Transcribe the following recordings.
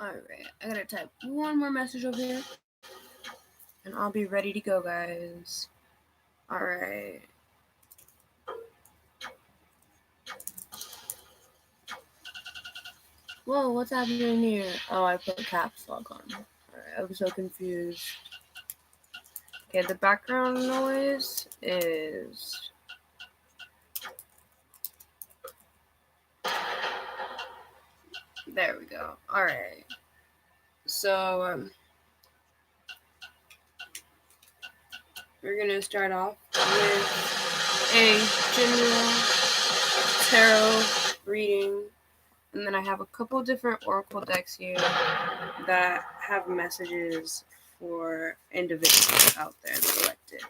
Alright, I gotta type one more message over here. And I'll be ready to go, guys. Alright. Whoa, what's happening here? Oh, I put caps lock on. Alright, I was so confused. Okay, the background noise is... There we go. Alright. So, we're gonna start off with a general tarot reading. And then I have a couple different oracle decks here that have messages for individuals out there selected.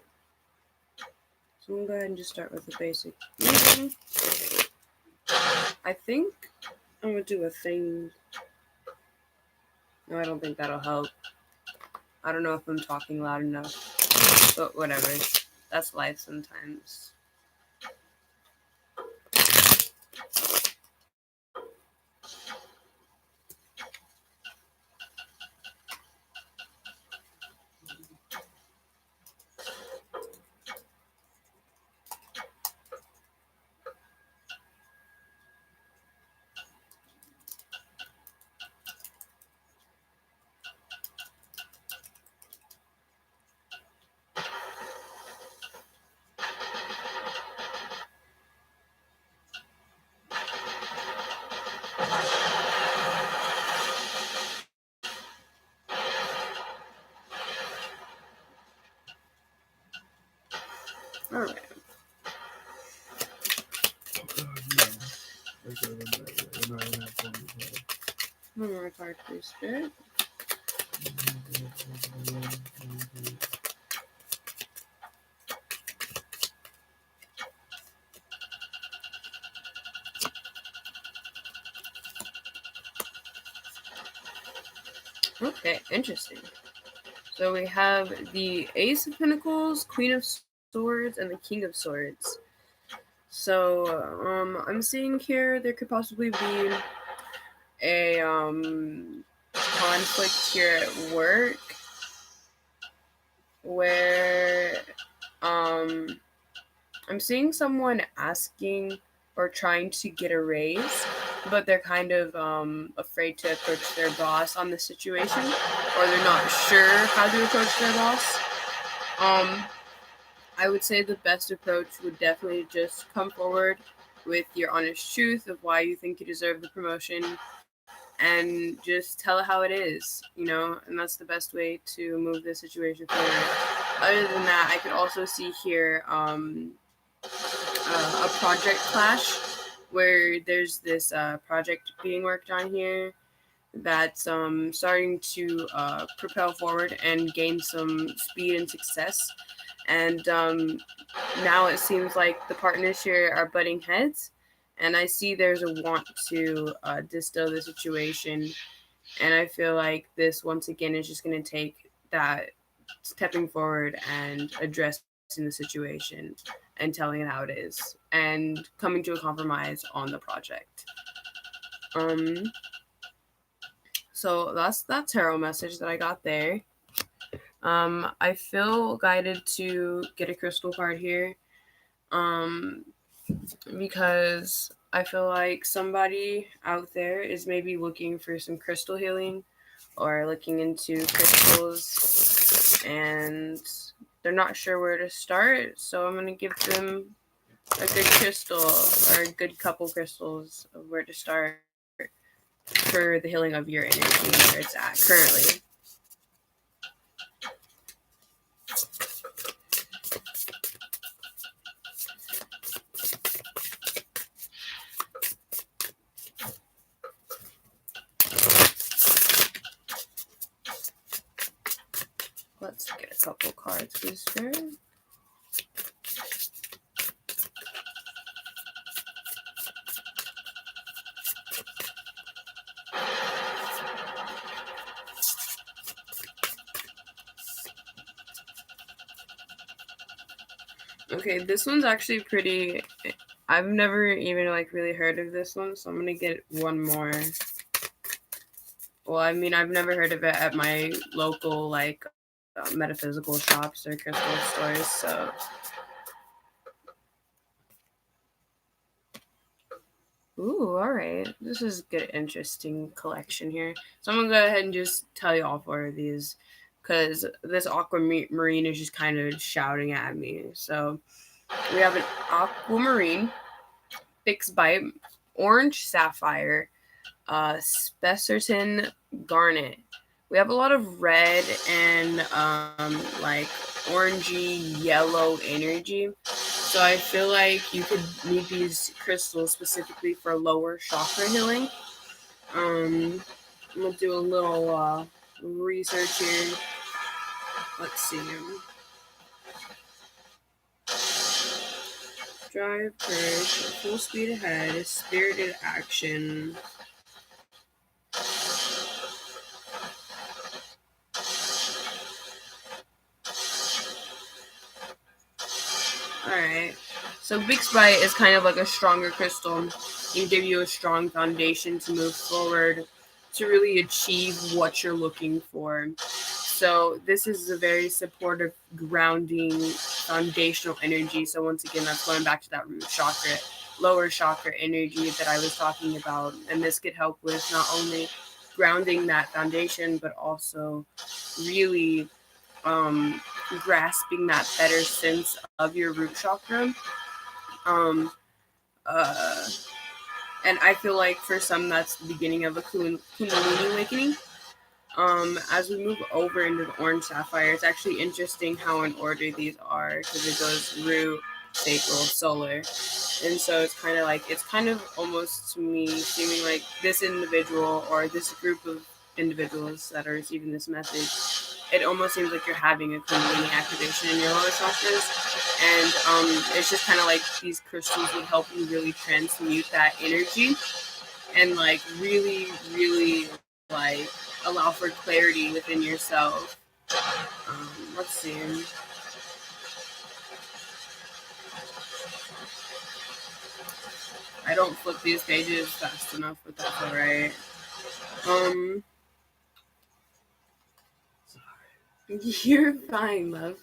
So I'm going to go ahead and just start with the basic reading. I think I'm going to do a thing. No, I don't think that'll help. I don't know if I'm talking loud enough, but whatever. That's life sometimes. Alright. One more card, please, Spirit. Okay, interesting. So we have the Ace of Pentacles, Queen of Swords, and the King of Swords. So, I'm seeing here there could possibly be a conflict here at work where I'm seeing someone asking or trying to get a raise, but they're kind of afraid to approach their boss on the situation, or they're not sure how to approach their boss. I would say the best approach would definitely just come forward with your honest truth of why you think you deserve the promotion and just tell it how it is, and that's the best way to move the situation forward. Other than that, I could also see here a project clash where there's this project being worked on here that's starting to propel forward and gain some speed and success. And now it seems like the partners here are butting heads, and I see there's a want to distill the situation. And I feel like this, once again, is just going to take that stepping forward and addressing the situation and telling it how it is and coming to a compromise on the project. So that's that tarot message that I got there. I feel guided to get a crystal card here, because I feel like somebody out there is maybe looking for some crystal healing or looking into crystals, and they're not sure where to start. So I'm going to give them a good crystal or a good couple crystals of where to start for the healing of your energy where it's at currently. Let's get a couple cards, please, Spirit. Okay, this one's actually pretty... I've never even really heard of this one, so I'm gonna get one more. Well, I mean, I've never heard of it at my local like metaphysical shops or crystal stores. So, ooh, all right, this is a good, interesting collection here. So I'm gonna go ahead and just tell you all four of these, because this aquamarine is just kind of shouting at me. So we have an aquamarine, fixed bite, orange sapphire, Spessarton garnet. We have a lot of red and like orangey yellow energy. So I feel like you could need these crystals specifically for lower chakra healing. I'm gonna do a little research here. Let's see. Drive, courage, full speed ahead, spirited action. Alright. So Big Sprite is kind of like a stronger crystal. It give you a strong foundation to move forward to really achieve what you're looking for. So this is a very supportive, grounding, foundational energy. So once again, that's going back to that root chakra, lower chakra energy that I was talking about. And this could help with not only grounding that foundation, but also really grasping that better sense of your root chakra. Um, uh, and I feel like for some, that's the beginning of a Kundalini awakening. As we move over into the orange sapphire, it's actually interesting how in order these are, because it goes root, sacral, solar. And so it's kind of almost to me seeming like this individual or this group of individuals that are receiving this message, it almost seems like you're having a Kundalini activation in your lower chakras. And it's just kind of like these crystals would help you really transmute that energy and like really, really like allow for clarity within yourself. Let's see. I don't flip these pages fast enough, but that's alright. You're fine, love.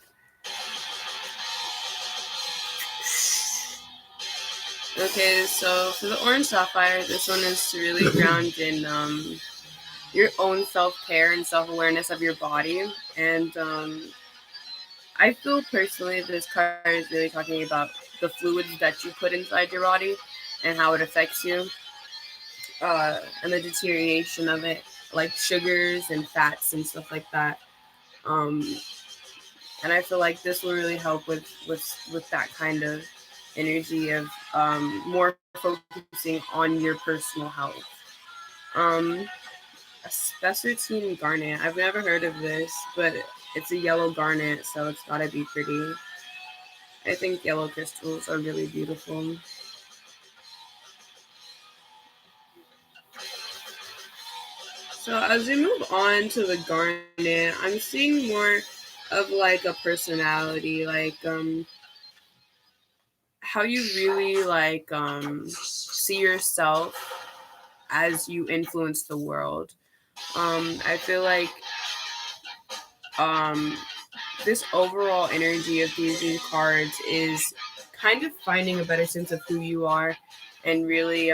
Okay, so for the orange sapphire, this one is to really ground in your own self-care and self-awareness of your body. And I feel personally this card is really talking about the fluids that you put inside your body and how it affects you, and the deterioration of it, like sugars and fats and stuff like that. Um, and I feel like this will really help with that kind of energy of more focusing on your personal health. Um, a Spessartine garnet. I've never heard of this, but it's a yellow garnet, so it's gotta be pretty. I think yellow crystals are really beautiful. So as we move on to the garnet, I'm seeing more of like a personality, like how you really like see yourself as you influence the world. I feel like um this overall energy of these cards is kind of finding a better sense of who you are and really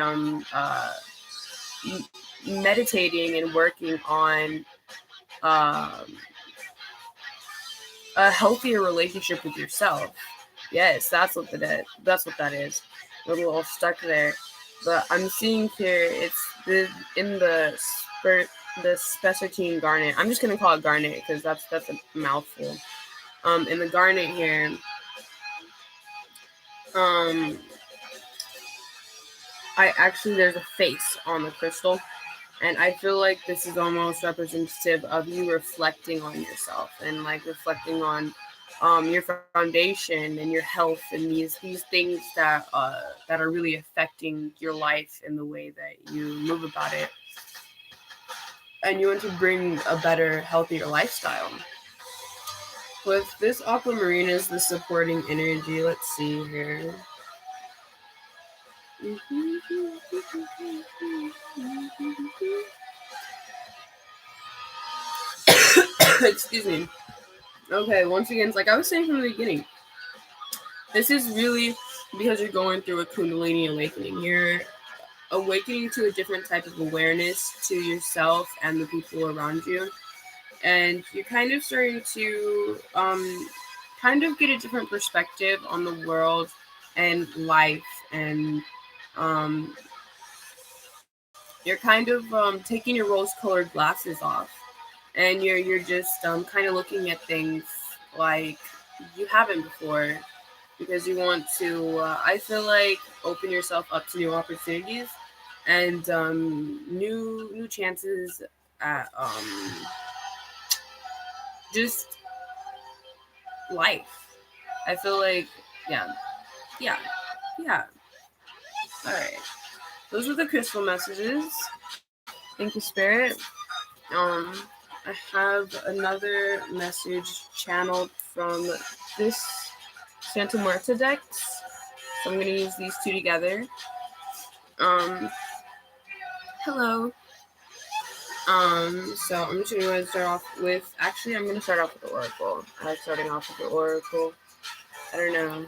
meditating and working on um, a healthier relationship with yourself. Yes, that's what that is. A little stuck there, but I'm seeing here it's in the Spessartine garnet. I'm just gonna call it garnet because that's a mouthful. In the garnet here, um, I actually there's a face on the crystal, and I feel like this is almost representative of you reflecting on yourself and like reflecting on your foundation and your health and these things that are really affecting your life in the way that you move about it, and you want to bring a better, healthier lifestyle. With this aquamarine as the supporting energy, let's see here. Excuse me. Okay, once again, it's like I was saying from the beginning, this is really because you're going through a Kundalini awakening. You're awakening to a different type of awareness to yourself and the people around you. And you're kind of starting to kind of get a different perspective on the world and life. And um, you're kind of taking your rose-colored glasses off. And you're just kind of looking at things like you haven't before, because you want to, I feel like, open yourself up to new opportunities and new chances at just life. I feel like, yeah, yeah, yeah. All right. Those were the crystal messages. Thank you, Spirit. Um, I have another message channeled from this Santa Marta decks. So I'm gonna use these two together. Um, hello. So I'm just gonna start off with. Actually, I'm gonna start off with the Oracle. I like starting off with the Oracle. I don't know.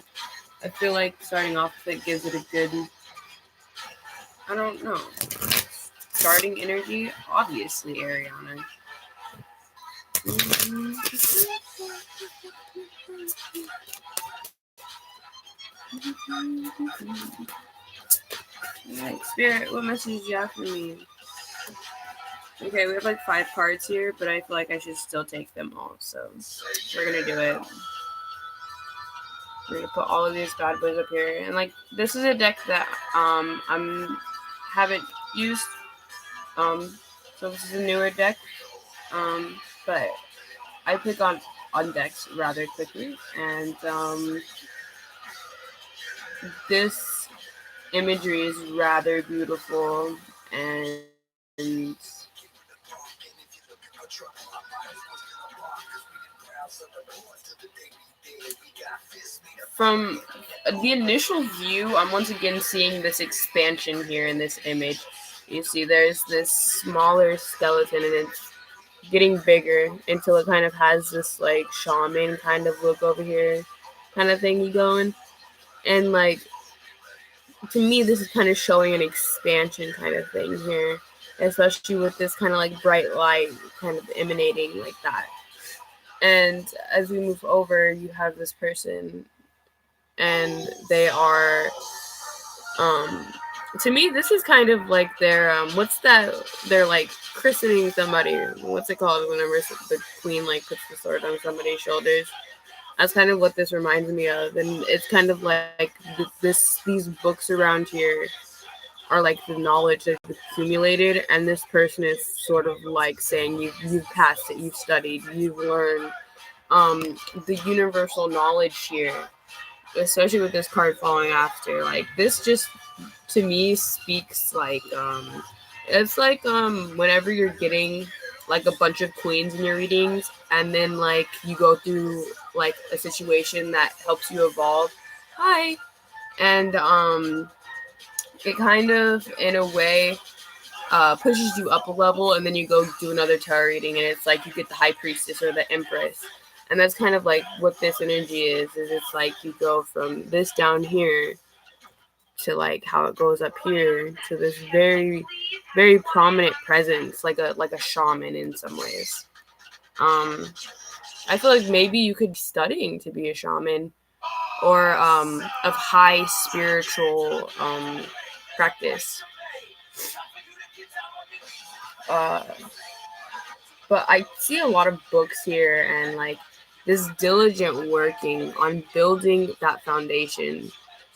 I feel like starting off with it gives it a good. I don't know. Starting energy, obviously, Ariana. Alright, Spirit, what message do you have for me? Okay, we have like 5 cards here, but I feel like I should still take them all, so we're gonna do it. We're gonna put all of these bad boys up here, and like this is a deck that I'm haven't used, so this is a newer deck, but I pick on decks rather quickly, and this imagery is rather beautiful, and from the initial view, I'm once again seeing this expansion here in this image. You see there's this smaller skeleton and it's getting bigger until it kind of has this like shaman kind of look over here kind of thingy going. And like to me this is kind of showing an expansion kind of thing here, especially with this kind of like bright light kind of emanating like that. And as we move over, you have this person and they are to me this is kind of like their what's that, they're like christening somebody, what's it called whenever the queen like puts the sword on somebody's shoulders. That's kind of what this reminds me of, and it's kind of like these books around here are like the knowledge that's accumulated, and this person is sort of like saying you've passed it, you've studied, you've learned the universal knowledge here, especially with this card falling after. Like this just to me speaks like it's like whenever you're getting like a bunch of queens in your readings and then like you go through like a situation that helps you evolve. Hi. And it kind of in a way pushes you up a level, and then you go do another tarot reading and it's like you get the high priestess or the empress. And that's kind of like what this energy is it's like you go from this down here to like how it goes up here to this very, very prominent presence, like a shaman in some ways. I feel like maybe you could be studying to be a shaman or of high spiritual practice. But I see a lot of books here and like this diligent working on building that foundation.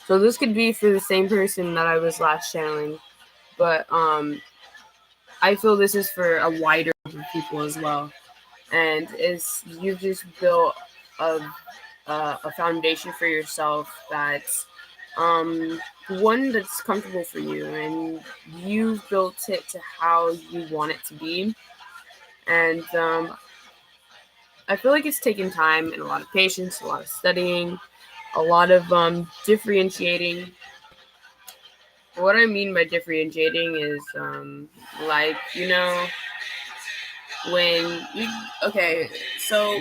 So this could be for the same person that I was last channeling, but I feel this is for a wider group of people as well. And it's you've just built a foundation for yourself that's one that's comfortable for you, and you've built it to how you want it to be. And I feel like it's taken time and a lot of patience, a lot of studying, a lot of differentiating. What I mean by differentiating is like, you know, when you okay, so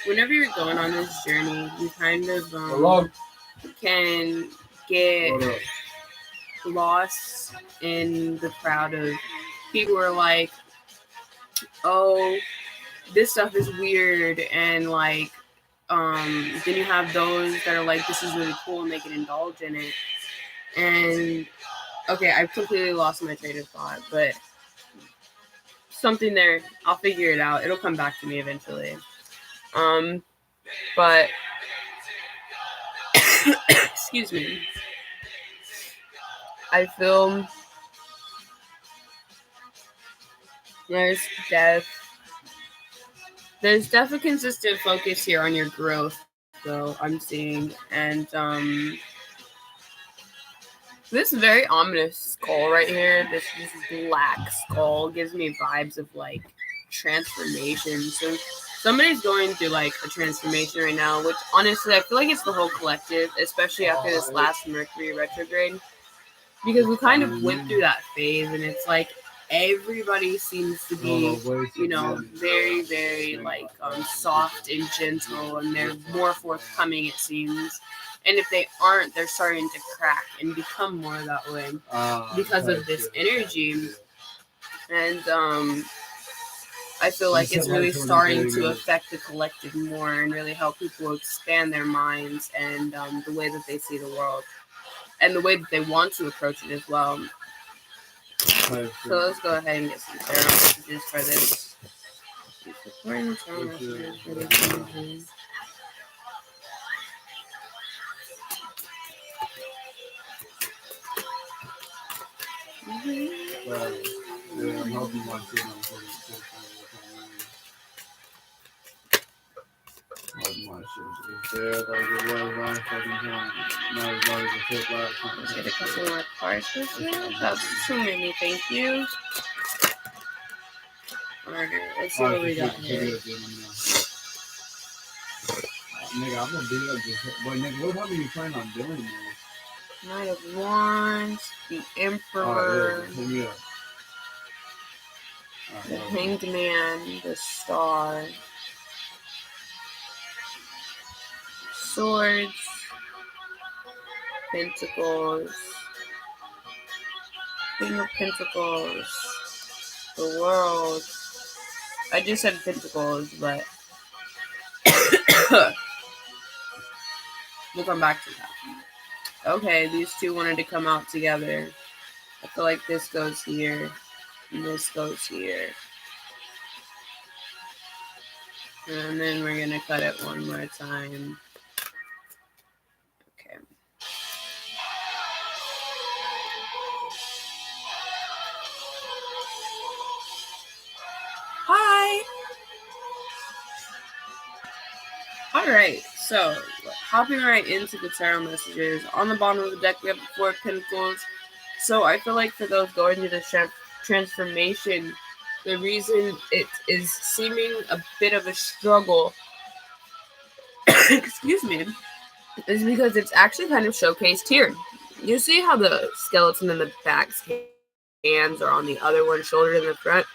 whenever you're going on this journey, you kind of can get lost in the crowd of people who are like, oh, this stuff is weird, and like then you have those that are like, this is really cool and they can indulge in it. And okay, I've completely lost my train of thought, but something there, I'll figure it out. It'll come back to me eventually. But excuse me. I feel there's def a consistent focus here on your growth, though, I'm seeing. And this very ominous skull right here, this black skull, gives me vibes of like transformation. So somebody's going through like a transformation right now, which honestly I feel like it's the whole collective, especially after this last Mercury retrograde, because we kind of went through that phase, and it's like everybody seems to be, very, very like soft and gentle, and they're more forthcoming, it seems. And if they aren't, they're starting to crack and become more that way because of this energy. And I feel like it's really starting to affect the collective more and really help people expand their minds and the way that they see the world and the way that they want to approach it as well. So let's go ahead and get some tarot messages for this. Let's get a couple more cards for you. That's too many, thank you. Alright, let's see what we got here. Nigga, I'm gonna beat up this. Boy, nigga, what are you planning on doing, man? Knight of Wands, the Emperor, the Hanged Man, the Star, Swords, Pentacles, King of Pentacles, the World. I just said Pentacles, but we'll come back to that. Okay, these two wanted to come out together. I feel like this goes here, and this goes here. And then we're gonna cut it one more time. Okay. Hi! Alright, so hopping right into the tarot messages. On the bottom of the deck, we have the Four of Pentacles. So I feel like for those going through this transformation, the reason it is seeming a bit of a struggle, excuse me, is because it's actually kind of showcased here. You see how the skeleton in the back's hands are on the other one's shoulder in the front?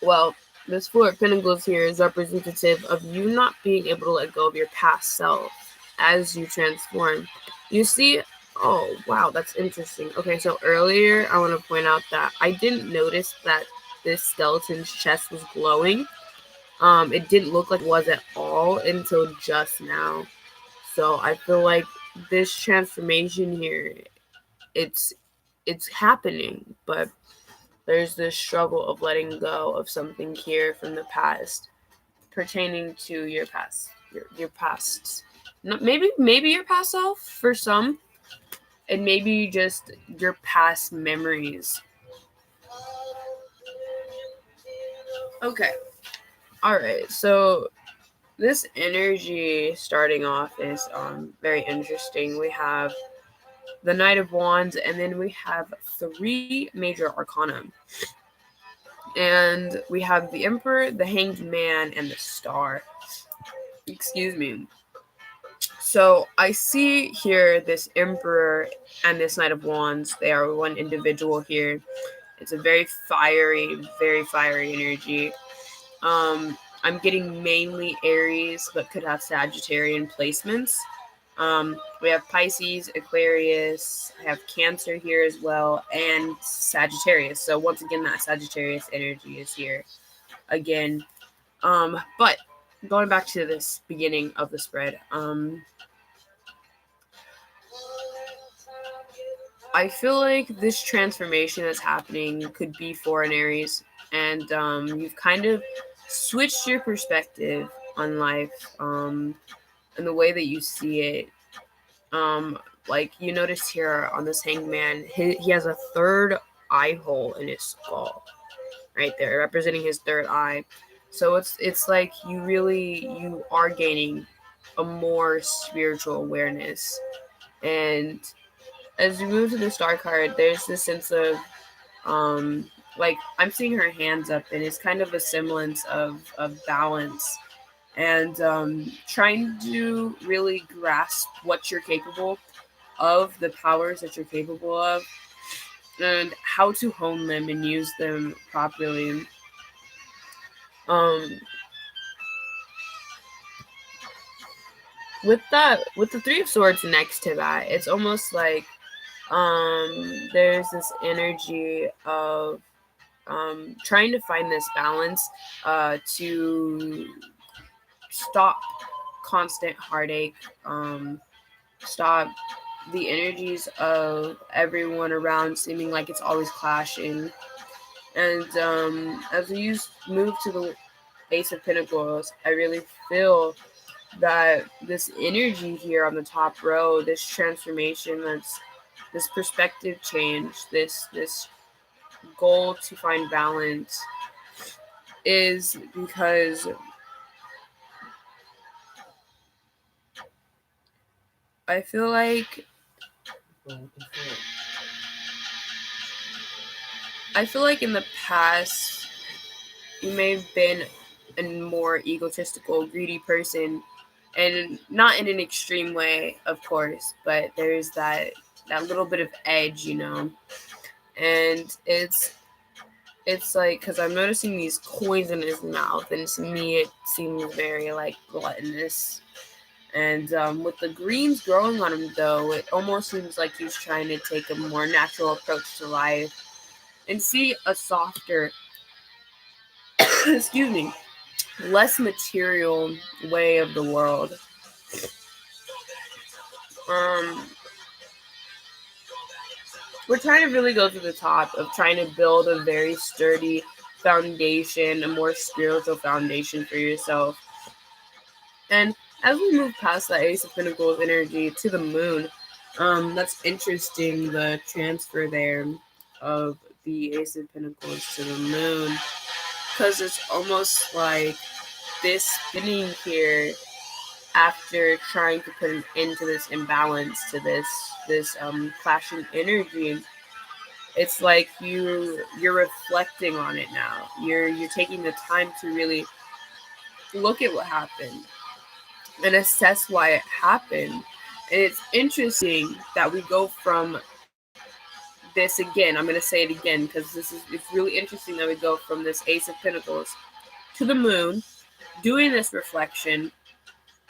Well, this Four of Pentacles here is representative of you not being able to let go of your past self as you transform. You see, oh, wow, that's interesting. Okay, so earlier, I want to point out that I didn't notice that this skeleton's chest was glowing. It didn't look like it was at all until just now. So I feel like this transformation here, it's happening, but there's this struggle of letting go of something here from the past, pertaining to your past, your past. Maybe your past self for some, and maybe just your past memories. Okay. All right. So this energy starting off is very interesting. We have the Knight of Wands, and then we have 3 major arcana. And we have the Emperor, the Hanged Man, and the Star. Excuse me. So I see here this Emperor and this Knight of Wands. They are one individual here. It's a very fiery energy. I'm getting mainly Aries, but could have Sagittarian placements. We have Pisces, Aquarius, I have Cancer here as well, and Sagittarius. So once again, that Sagittarius energy is here again. But going back to this beginning of the spread, I feel like this transformation that's happening could be for an Aries, and you've kind of switched your perspective on life, and the way that you see it. Like you notice here on this hanged man, he has a third eye hole in his skull, right there, representing his third eye. So it's like you are gaining a more spiritual awareness, and as you move to the star card, there's this sense of like I'm seeing her hands up, and it's kind of a semblance of balance and trying to really grasp what you're capable of, the powers that you're capable of, and how to hone them and use them properly. Um, with the Three of Swords next to that, it's almost like there's this energy of trying to find this balance to stop constant heartache, stop the energies of everyone around seeming like it's always clashing. And as we move to the Ace of Pentacles, I really feel that this energy here on the top row, this transformation, that's this perspective change, this goal to find balance, is because I feel like in the past you may have been a more egotistical, greedy person, and not in an extreme way, of course, but there's that little bit of edge, and it's like, because I'm noticing these coins in his mouth, and to me it seems very like gluttonous. And with the greens growing on him, though, it almost seems like he's trying to take a more natural approach to life and see a softer, excuse me, less material way of the world. Um, we're trying to really go to the top of trying to build a very sturdy foundation, a more spiritual foundation for yourself. And as we move past that Ace of Pentacles energy to the moon, that's interesting, the transfer there of the Ace of Pentacles to the moon, because it's almost like this spinning here after trying to put an end to this imbalance, to this clashing energy. It's like you're reflecting on it now. You're taking the time to really look at what happened and assess why it happened. And it's interesting that we go from this again. I'm going to say it again because it's really interesting that we go from this Ace of Pentacles to the moon, doing this reflection.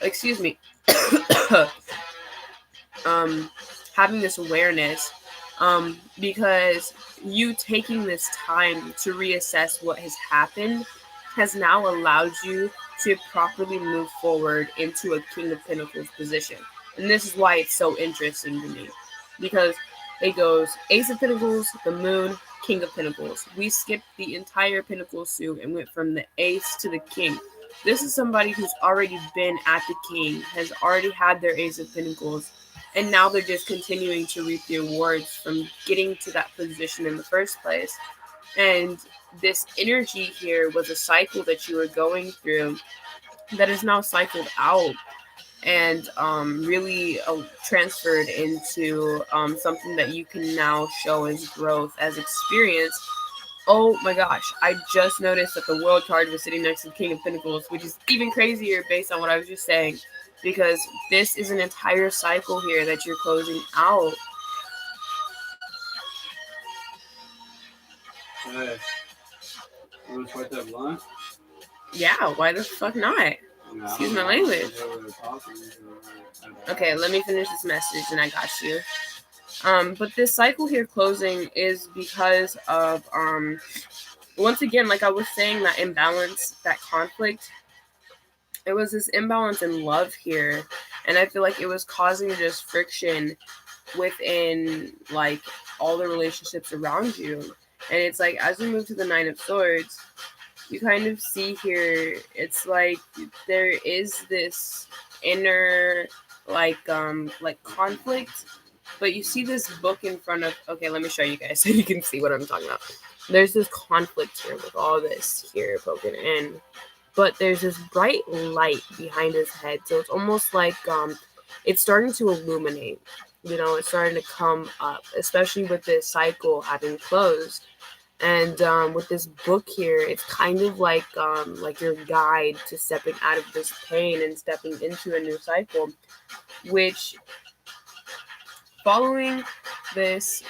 Excuse me. Having this awareness, because you taking this time to reassess what has happened has now allowed you to properly move forward into a King of Pentacles position. And this is why it's so interesting to me, because it goes Ace of Pentacles, the Moon, King of Pentacles. We skipped the entire Pentacle suit and went from the Ace to the King. This is somebody who's already been at the King, has already had their Ace of Pentacles, and now they're just continuing to reap the awards from getting to that position in the first place. And this energy here was a cycle that you were going through that is now cycled out and really transferred into something that you can now show as growth, as experience. Oh my gosh, I just noticed that the World card was sitting next to the King of Pentacles, which is even crazier based on what I was just saying, because this is an entire cycle here that you're closing out. Hey, you want to smoke that blunt? Yeah, why the fuck not? Yeah, Excuse my language. Talking, Okay, let me finish this message and I got you. But this cycle here closing is because of once again, like I was saying, that imbalance, that conflict. It was this imbalance in love here, and I feel like it was causing just friction within like all the relationships around you. And it's like as we move to the Nine of Swords, you kind of see here it's like there is this inner like conflict, but you see this book in front of, okay, let me show you guys so you can see what I'm talking about. There's this conflict here with all this here poking in, but there's this bright light behind his head, so it's almost like it's starting to illuminate, it's starting to come up, especially with this cycle having closed. And with this book here, it's kind of like your guide to stepping out of this pain and stepping into a new cycle, which following this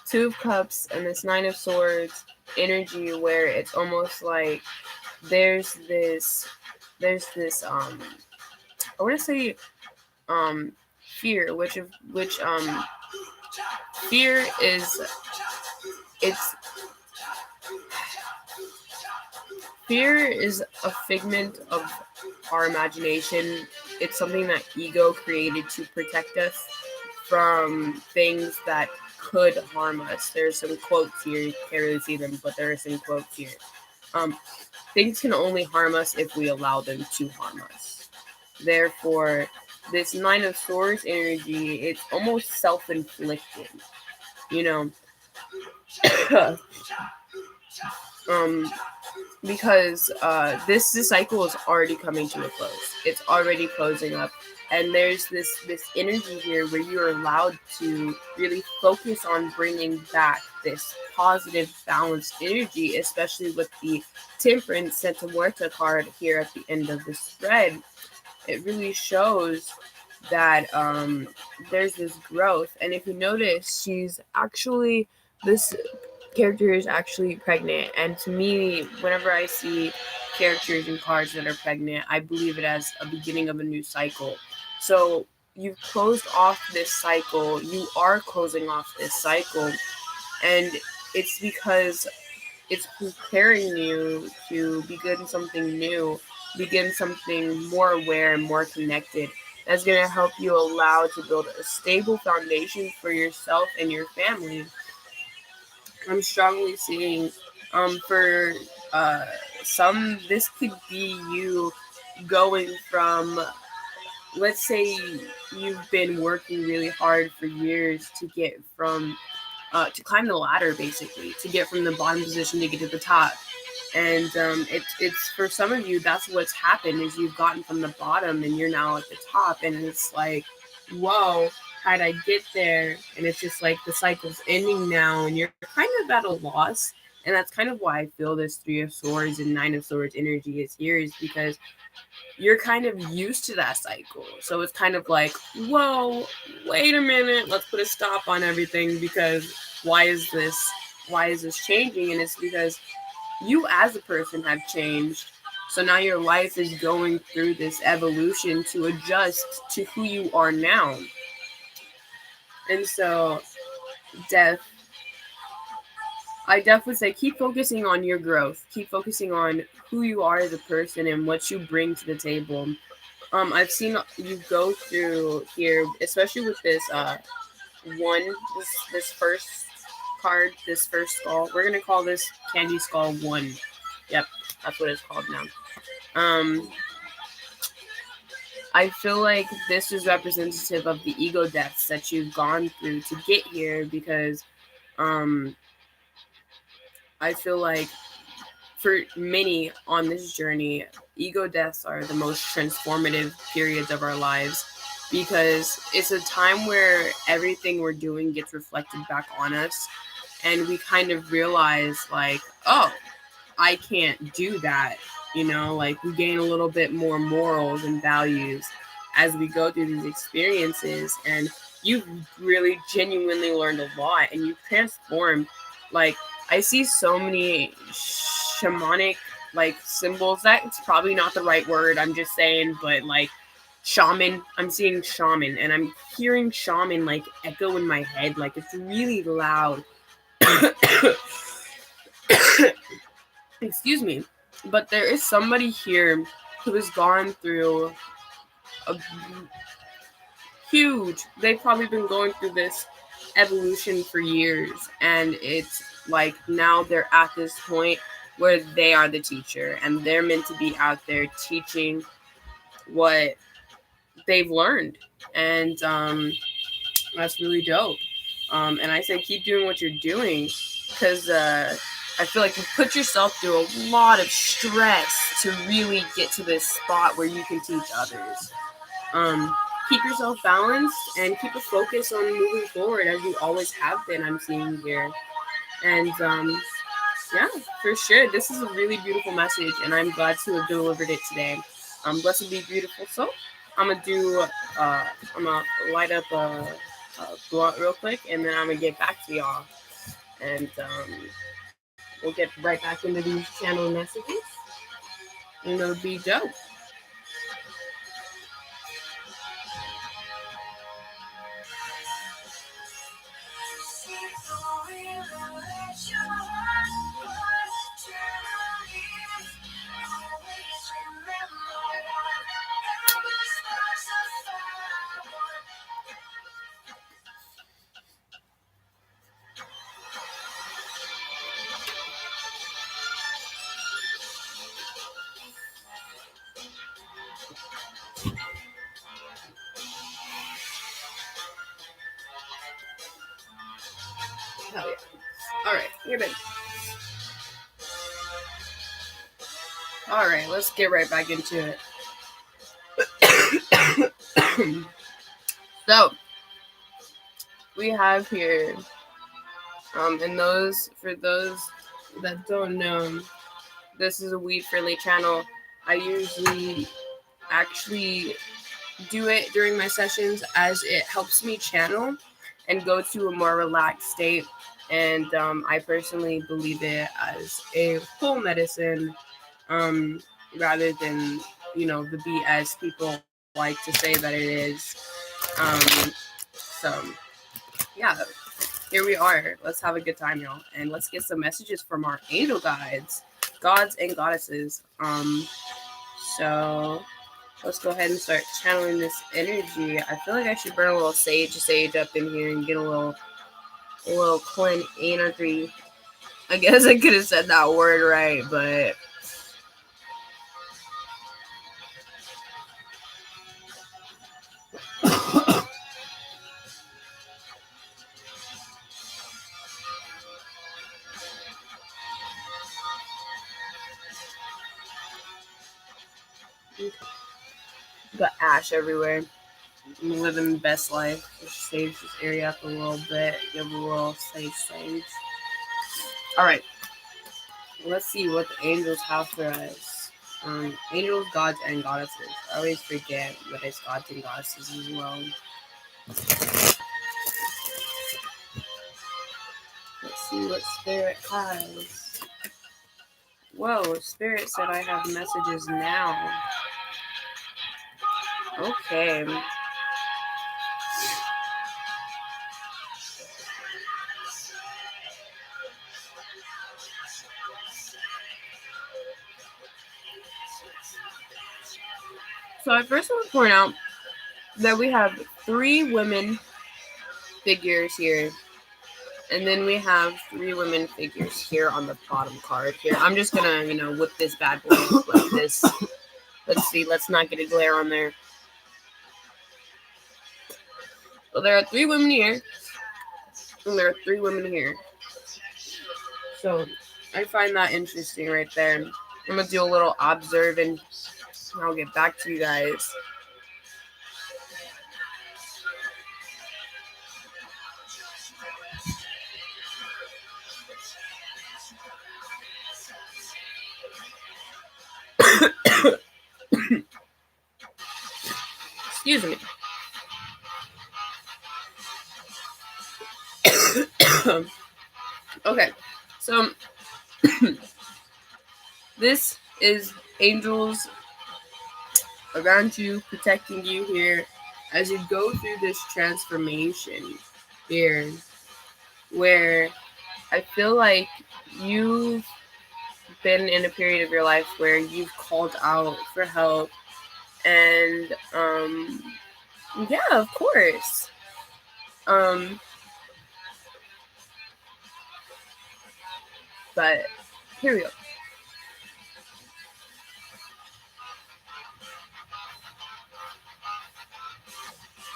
Two of Cups and this Nine of Swords energy, where it's almost like there's this I want to say fear, which fear is it's fear is a figment of our imagination. It's something that ego created to protect us from things that could harm us. There's some quotes here, you can't really see them, but there are some quotes here. Things can only harm us if we allow them to harm us. Therefore, this Nine of Swords energy, it's almost self-inflicted, because this cycle is already coming to a close. It's already closing up, and there's this energy here where you're allowed to really focus on bringing back this positive, balanced energy, especially with the Temperance Santa Muerta card here at the end of the spread. It really shows that there's this growth, and if you notice, this character is actually pregnant, and to me, whenever I see characters and cards that are pregnant, I believe it as a beginning of a new cycle. So you've closed off this cycle, you are closing off this cycle, and it's because it's preparing you to begin something new, begin something more aware and more connected. That's going to help you allow to build a stable foundation for yourself and your family. I'm strongly seeing for some, this could be you going from, let's say you've been working really hard for years to get from to climb the ladder, basically, to get from the bottom position to get to the top. And it's for some of you, that's what's happened, is you've gotten from the bottom and you're now at the top, and it's like, whoa, how'd I get there? And it's just like the cycle's ending now, and you're kind of at a loss. And that's kind of why I feel this Three of Swords and Nine of Swords energy is here, is because you're kind of used to that cycle. So it's kind of like, whoa, wait a minute, let's put a stop on everything, because why is this changing? And it's because you as a person have changed. So now your life is going through this evolution to adjust to who you are now. And so, I definitely say keep focusing on your growth. Keep focusing on who you are as a person and what you bring to the table. I've seen you go through here, especially with this this first card, this first skull. We're gonna call this Candy Skull 1. Yep, that's what it's called now. I feel like this is representative of the ego deaths that you've gone through to get here, because I feel like for many on this journey, ego deaths are the most transformative periods of our lives, because it's a time where everything we're doing gets reflected back on us, and we kind of realize, like, oh, I can't do that. Like, we gain a little bit more morals and values as we go through these experiences, and you've really genuinely learned a lot, and you've transformed. Like, I see so many shamanic like symbols. That's probably not the right word. I'm just saying, but like shaman. I'm seeing shaman, and I'm hearing shaman like echo in my head. Like it's really loud. Excuse me. But there is somebody here who has gone through a huge. They've probably been going through this evolution for years, and it's like now they're at this point where they are the teacher and they're meant to be out there teaching what they've learned, and that's really dope. And I say keep doing what you're doing, because I feel like you put yourself through a lot of stress to really get to this spot where you can teach others. um, Keep yourself balanced and keep a focus on moving forward as you always have been. I'm seeing here, and yeah, for sure, this is a really beautiful message, and I'm glad to have delivered it today. Blessed be beautiful. So I'm gonna do. I'm gonna light up a blunt real quick, and then I'm gonna get back to y'all, and we'll get right back into these channel messages, and it'll be dope. Hell yeah. All right, you're good. All right, let's get right back into it. So we have here, and for those that don't know, this is a weed-friendly channel. I usually actually do it during my sessions as it helps me channel and go to a more relaxed state. And I personally believe it as a full medicine, rather than the BS people like to say that it is. So yeah, here we are. Let's have a good time, y'all, and let's get some messages from our angel guides, gods and goddesses. So let's go ahead and start channeling this energy. I feel like I should burn a little sage up in here and get a little coin energy. I guess I could have said that word right, but got ash everywhere. I'm living the best life. Just sage this area up a little bit. Give a little sage. Alright. Let's see what the angels have for us. Angels, gods, and goddesses. I always forget that it's gods and goddesses as well. Let's see what Spirit has. Whoa, Spirit said I have messages now. Okay. So I first want to point out that we have 3 women figures here. And then we have 3 women figures here on the bottom card here. I'm just going to, whip this bad boy like this. Let's see. Let's not get a glare on there. So there are 3 women here. And there are 3 women here. So I find that interesting right there. I'm going to do a little observe and I'll get back to you guys. Excuse me. Okay, So this is angels around you, protecting you here as you go through this transformation here, where I feel like you've been in a period of your life where you've called out for help, and yeah, of course. But here we go.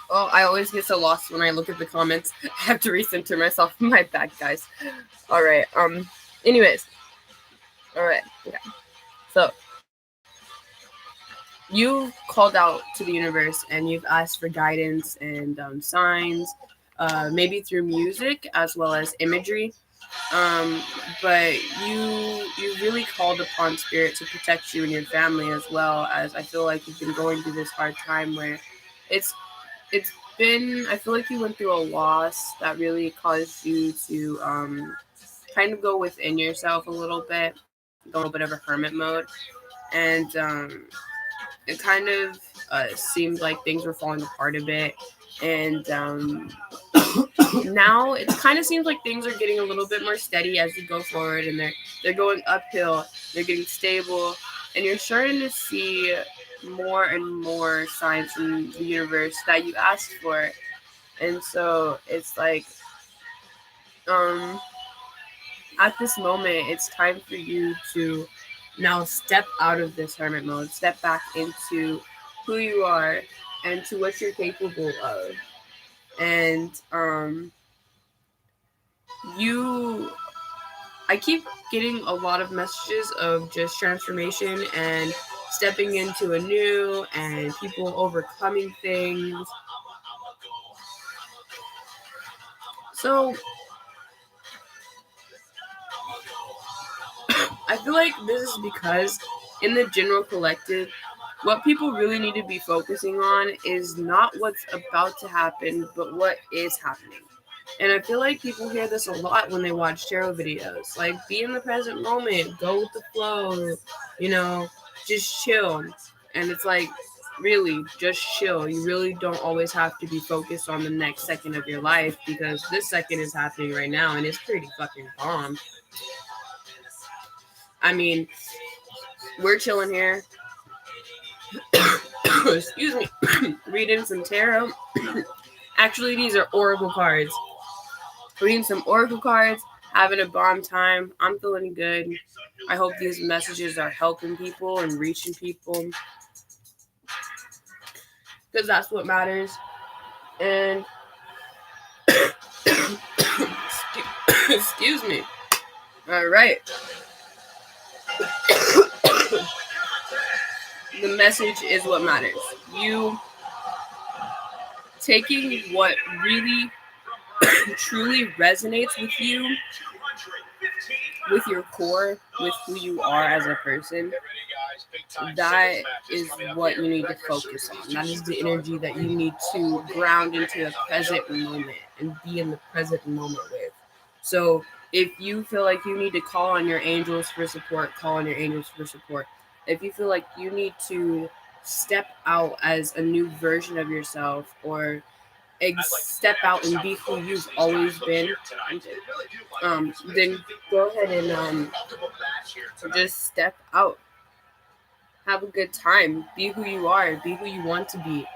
Oh, I always get so lost when I look at the comments. I have to recenter myself. My bad, guys. All right. Anyways. All right. Okay. So you've called out to the universe and you've asked for guidance and signs, maybe through music as well as imagery. But you really called upon spirit to protect you and your family, as well as I feel like you've been going through this hard time where it's been, I feel like you went through a loss that really caused you to kind of go within yourself a little bit, go a little bit of a hermit mode, and it kind of seemed like things were falling apart a bit, and now it kind of seems like things are getting a little bit more steady as you go forward, and they're going uphill, they're getting stable, and you're starting to see more and more signs from the universe that you asked for. And so it's like at this moment it's time for you to now step out of this hermit mode, step back into who you are and to what you're capable of. And I keep getting a lot of messages of just transformation and stepping into a new and people overcoming things. So I feel like this is because in the general collective, what people really need to be focusing on is not what's about to happen, but what is happening. And I feel like people hear this a lot when they watch tarot videos. Like, be in the present moment, go with the flow, just chill. And it's like, really, just chill. You really don't always have to be focused on the next second of your life, because this second is happening right now and it's pretty fucking bomb. I mean, we're chilling here. Excuse me. Reading some tarot. Actually, these are oracle cards. Reading some oracle cards, having a bomb time. I'm feeling good. I hope these messages are helping people and reaching people, because that's what matters. And excuse me. All right. The message is what matters. You taking what really truly resonates with you, with your core, with who you are as a person. That is what you need to focus on. That is the energy that you need to ground into the present moment and be in the present moment with. So if you feel like you need to call on your angels for support, call on your angels for support. If you feel like you need to step out as a new version of yourself, or step out and be who you've always been, then go ahead and just step out. Have a good time. Be who you are. Be who you want to be.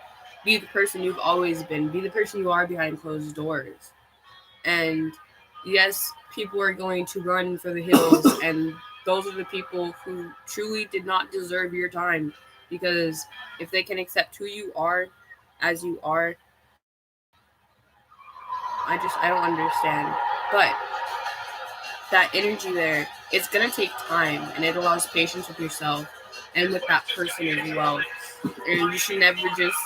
Be the person you've always been. Be the person you are behind closed doors. And yes, people are going to run for the hills, and those are the people who truly did not deserve your time. Because if they can accept who you are as you are, I don't understand. But that energy there, it's going to take time, and it allows patience with yourself and with that person as well. And you should never just,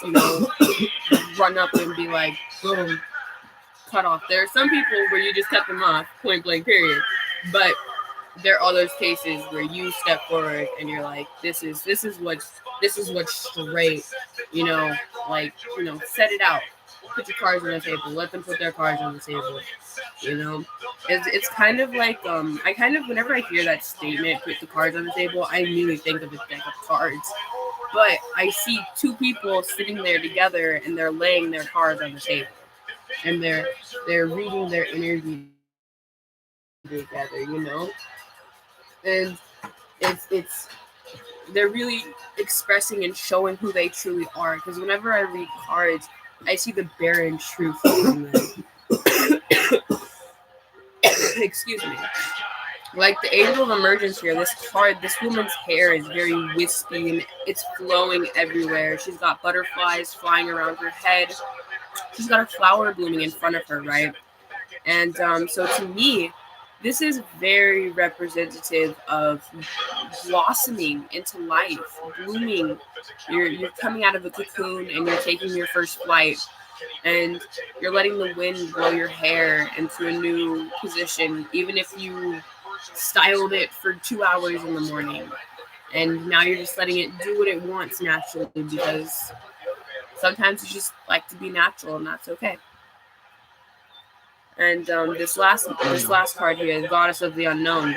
run up and be like, boom, cut off. There are some people where you just cut them off, point blank, period. But there are those cases where you step forward and you're like, this is what's straight, set it out. put your cards on the table. Let them put their cards on the table. You know, it's kind of like I kind of whenever I hear that statement, put the cards on the table, I immediately think of a deck of cards. But I see two people sitting there together and they're laying their cards on the table, and they're reading their energy together. You know, and it's they're really expressing and showing who they truly are. Because whenever I read cards, I see the barren truth in them. Excuse me. Like the Angel of Emergence here, this card, this woman's hair is very wispy and it's flowing everywhere. She's got butterflies flying around her head. She's got a flower blooming in front of her, right? And so to me, this is very representative of blossoming into life, blooming. You're coming out of a cocoon and you're taking your first flight, and you're letting the wind blow your hair into a new position, even if you styled it for 2 hours in the morning. And now you're just letting it do what it wants naturally, because sometimes you just like to be natural, and that's okay. And this last card here, the Goddess of the Unknown.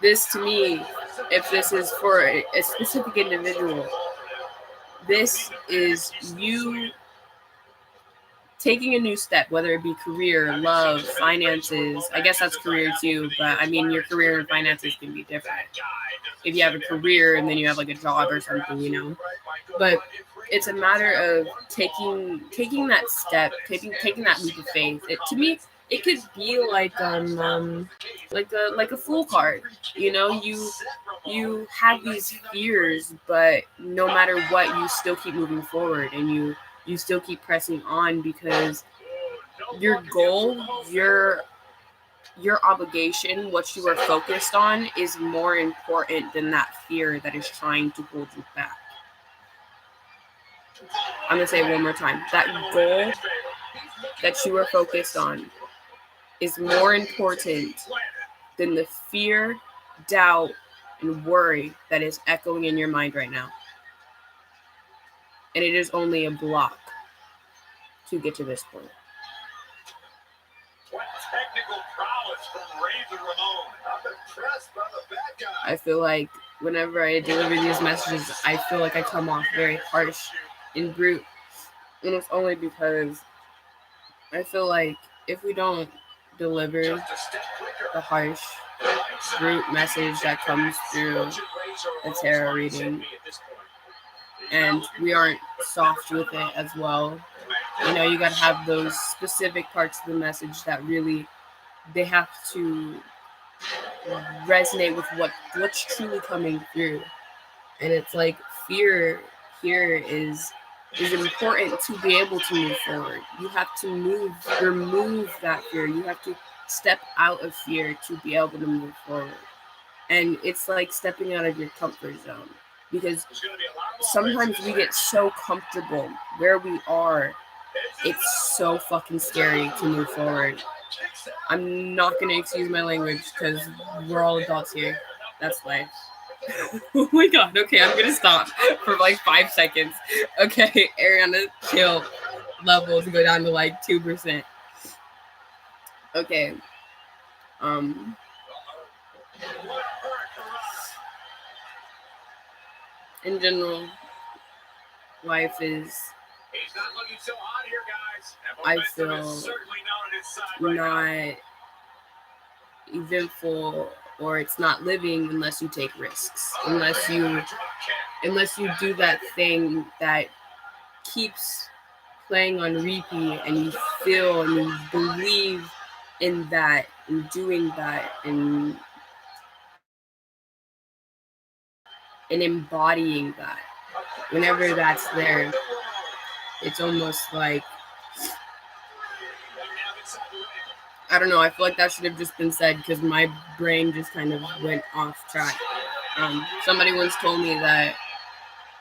This to me, if this is for a specific individual, this is you taking a new step, whether it be career, love, finances. I guess that's career too, but I mean, your career and finances can be different. If you have a career and then you have like a job or something, you know. But it's a matter of taking that step, taking that leap of faith. To me, it could be like a fool card. You know, you have these fears, but no matter what, you still keep moving forward, and you still keep pressing on, because your goal, your obligation, what you are focused on, is more important than that fear that is trying to hold you back. I'm going to say it one more time. That goal that you are focused on is more important than the fear, doubt, and worry that is echoing in your mind right now. And it is only a block to get to this point. I feel like whenever I deliver these messages, I feel like I come off very harsh and brute. And it's only because I feel like if we don't deliver the harsh, brute message that comes through a tarot reading, and we aren't soft with it as well, you know, you got to have those specific parts of the message that really, they have to resonate with what's truly coming through. And it's like fear here is important to be able to move forward. You have to remove that fear. You have to step out of fear to be able to move forward. And it's like stepping out of your comfort zone, because sometimes we get so comfortable where we are. It's so fucking scary to move forward. I'm not going to excuse my language because we're all adults here. That's life. Oh my god, okay, I'm going to stop for like 5 seconds. Okay, Ariana, chill. Levels go down to like 2%. Okay. In general, life is, I feel, not eventful, or it's not living unless you take risks, unless you do that thing that keeps playing on repeat, and you feel and you believe in that, and doing that, and embodying that. Whenever that's there, it's almost like, I don't know, I feel like that should have just been said because my brain just kind of went off track. Somebody once told me that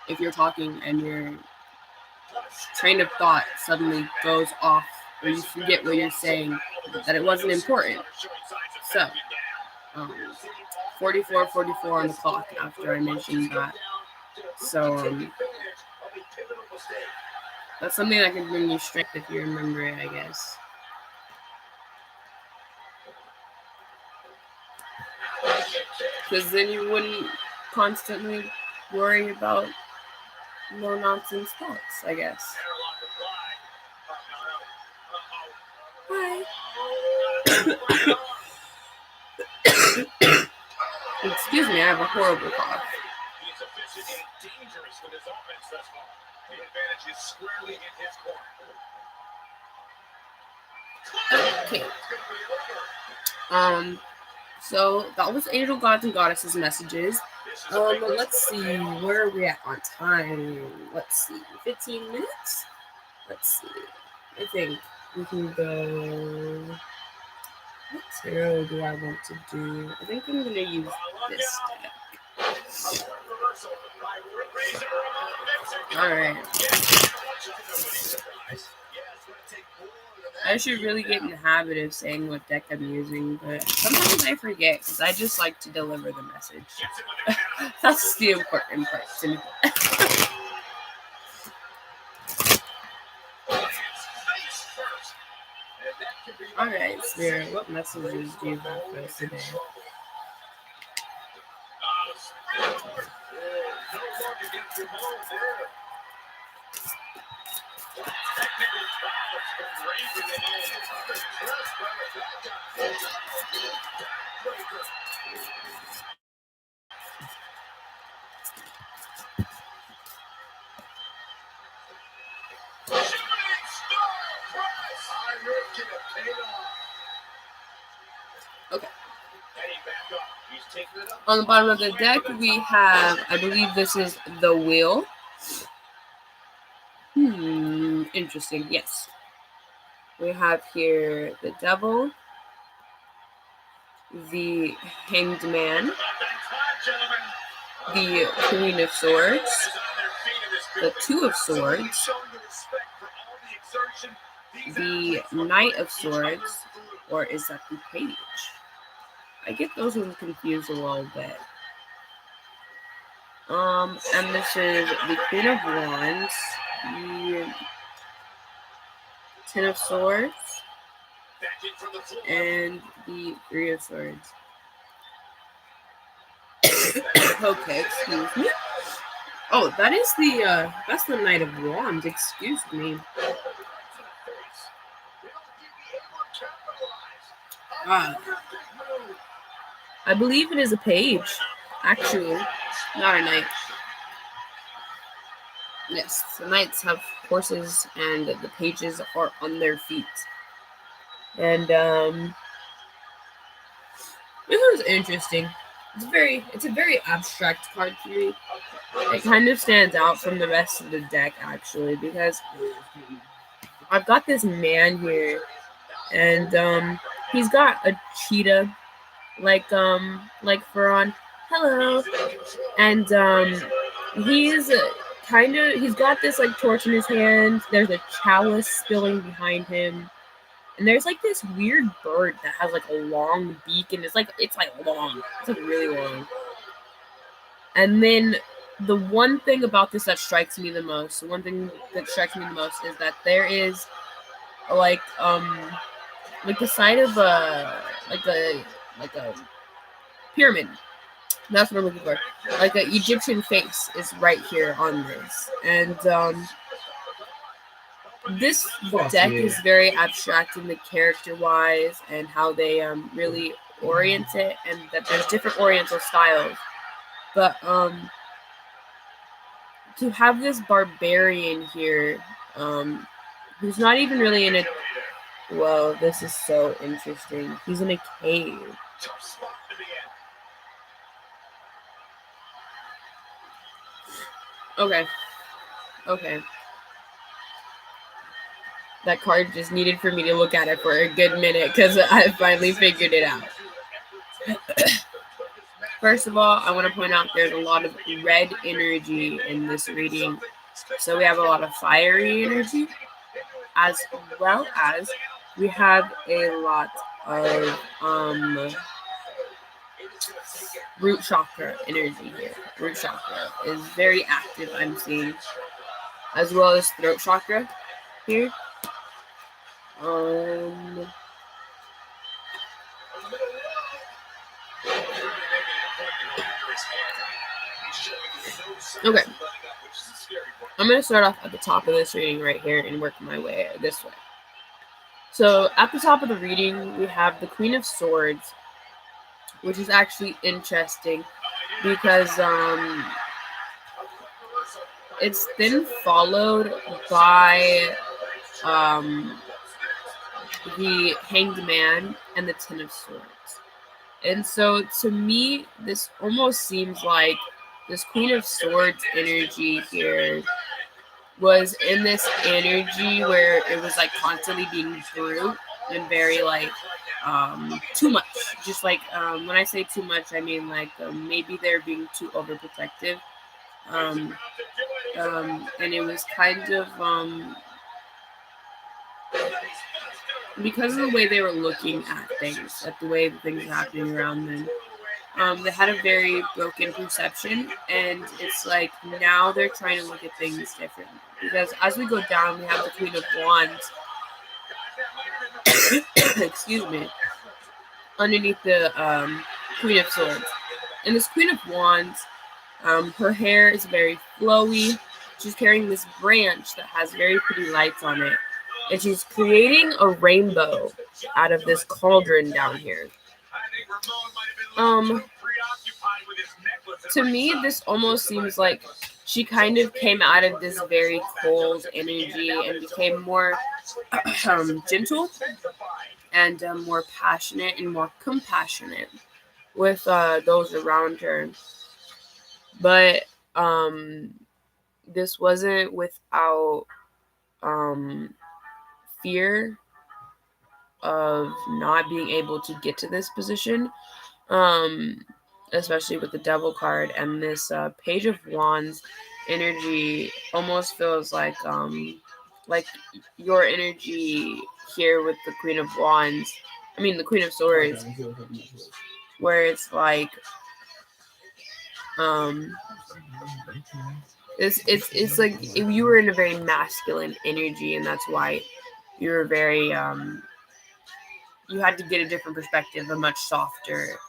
if you're talking and your train of thought suddenly goes off, or you forget what you're saying, that it wasn't important. So, 44 on the clock after I mentioned that. So, That's something that can bring you strength if you remember it, I guess. Because then you wouldn't constantly worry about no nonsense thoughts, I guess. Hi. Excuse me, I have a horrible cough. He's efficient and dangerous with his offense thus far. The advantage is squarely in his court. Okay. So that was Angel Gods and Goddesses messages. Let's see, where are we at on time? Let's see, 15 minutes? Let's see. I think we can go. What tarot do I want to do? I think I'm gonna use this deck. Alright. I should really get in the habit of saying what deck I'm using, but sometimes I forget because I just like to deliver the message. That's the important part to me. Alright, Spirit, what messages do you have for us today? Okay. On the bottom of the deck, we have, I believe this is the Wheel. Interesting. Yes. We have here the Devil, the Hanged Man, the Queen of Swords, the Two of Swords, the Knight of Swords, or is that the Page? I get those ones confused a little bit. And this is the Queen of Wands, the Ten of Swords, and the Three of Swords. Okay, excuse me. Oh, that is that's the Knight of Wands, excuse me. I believe it is a page, actually, not a knight. Yes, the knights have horses and the pages are on their feet. And this was interesting. It's a very abstract card to me. It kind of stands out from the rest of the deck, actually, because I've got this man here, and he's got a cheetah, like Ferron. Hello, and he's got this like torch in his hand. There's a chalice spilling behind him. And there's like this weird bird that has like a long beak, and it's like long. It's like really long. And then the one thing about this that strikes me the most, is that there is like the side of a pyramid. That's what I'm looking for. Like an Egyptian face is right here on this. And this deck is very abstract in the character-wise and how they really orient it, and that there's different Oriental styles. But to have this barbarian here, who's not even really in a... Whoa, this is so interesting. He's in a cave. Okay. That card just needed for me to look at it for a good minute because I finally figured it out. First of all, I want to point out there's a lot of red energy in this reading. So we have a lot of fiery energy, as well as we have a lot of root chakra energy here. Root chakra is very active, I'm seeing. as well as throat chakra here. Okay. I'm going to start off at the top of this reading right here and work my way this way. So at the top of the reading, we have the Queen of Swords, which is actually interesting because it's then followed by the Hanged Man and the Ten of Swords. And so to me, this almost seems like this Queen of Swords energy here was in this energy where it was like constantly being brute and very like too much. Just like when I say too much, I mean like maybe they're being too overprotective. And it was kind of because of the way they were looking at things, at the way things were happening around them. They had a very broken perception, and it's like now they're trying to look at things differently. Because as we go down, we have the Queen of Wands. Excuse me. Underneath the Queen of Swords. And this Queen of Wands, her hair is very flowy. She's carrying this branch that has very pretty lights on it. And she's creating a rainbow out of this cauldron down here. To me, this almost seems like she kind of came out of this very cold energy and became more gentle and more passionate and more compassionate with those around her. But this wasn't without fear of not being able to get to this position, especially with the Devil card. And this Page of Wands energy almost feels like your energy here with the Queen of Wands. I mean the Queen of Swords, where it's like it's like if you were in a very masculine energy, and that's why you were very you had to get a different perspective, a much softer,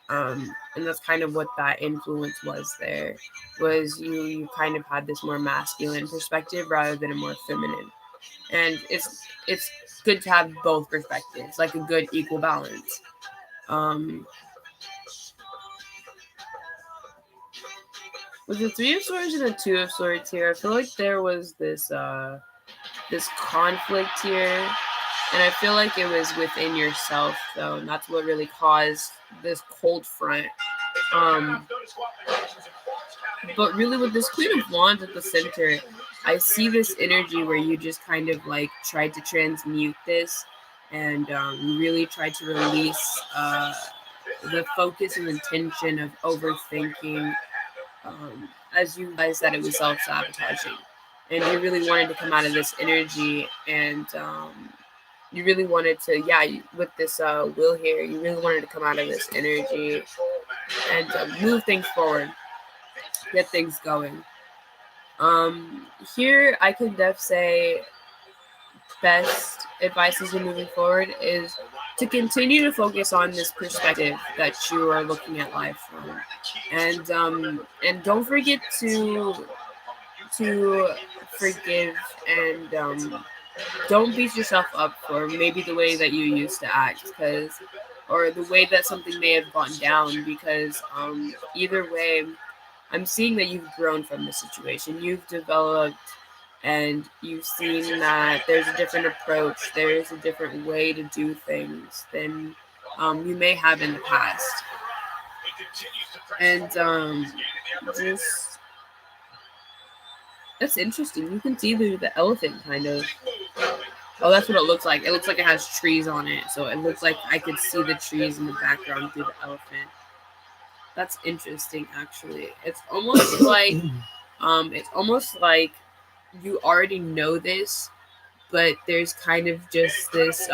and that's kind of what that influence was. There was you kind of had this more masculine perspective rather than a more feminine, and it's good to have both perspectives, like a good equal balance. With the Three of Swords and the Two of Swords here, I feel like there was this conflict here, and I feel like it was within yourself, though, and that's what really caused this cold front. But really, with this Queen of Wands at the center, I see this energy where you just kind of like tried to transmute this, and really tried to release the focus and intention of overthinking. As you realized that it was self-sabotaging, and you really wanted to come out of this energy, and you really wanted to, with this will here, you really wanted to come out of this energy and move things forward, get things going. Here I could definitely say best advice as you're moving forward is to continue to focus on this perspective that you are looking at life from, and don't forget to forgive, and don't beat yourself up for maybe the way that you used to act, or the way that something may have gone down, because either way, I'm seeing that you've grown from the situation, you've developed, and you've seen that there's a different approach, there's a different way to do things than you may have in the past. And just, that's interesting. You can see the elephant kind of. Oh, that's what it looks like. It looks like it has trees on it, so it looks like I could see the trees in the background through the elephant. That's interesting, actually. It's almost like you already know this, but there's kind of just this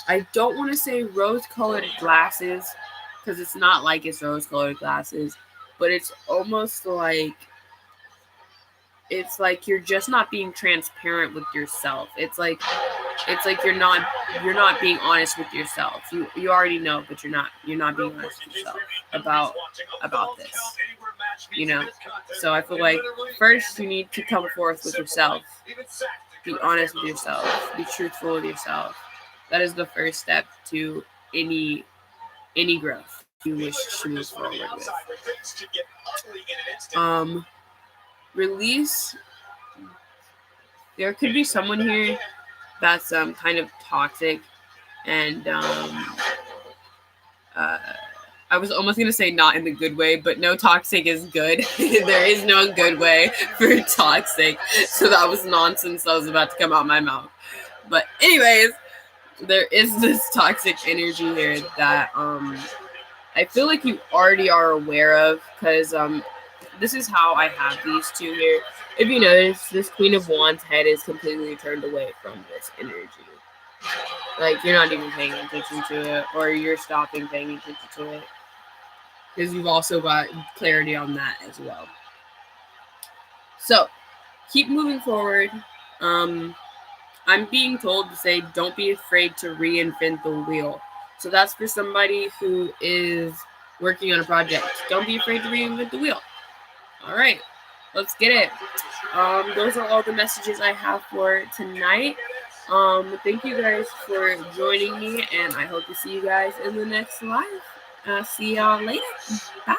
I don't want to say rose-colored glasses, because it's not like it's rose-colored glasses, but it's almost like it's like you're just not being transparent with yourself. It's like you're not being honest with yourself. You already know, but you're not being honest with yourself about this. You know? So I feel like first you need to come forth with yourself. Be honest with yourself. Be truthful with yourself. That is the first step to any growth you wish to move forward with. Release. There could be someone here that's kind of toxic, and I was almost gonna say not in the good way, but no, toxic is good. There is no good way for toxic, so that was nonsense that was about to come out my mouth. But anyways, there is this toxic energy here that I feel like you already are aware of, because this is how I have these two here. If you notice, this Queen of Wands head is completely turned away from this energy. Like, you're not even paying attention to it, or you're stopping paying attention to it, because you've also got clarity on that as well. So, keep moving forward. I'm being told to say, don't be afraid to reinvent the wheel. So that's for somebody who is working on a project. Don't be afraid to reinvent the wheel. All right, let's get it. Those are all the messages I have for tonight. Thank you guys for joining me, and I hope to see you guys in the next live. See y'all later. Bye.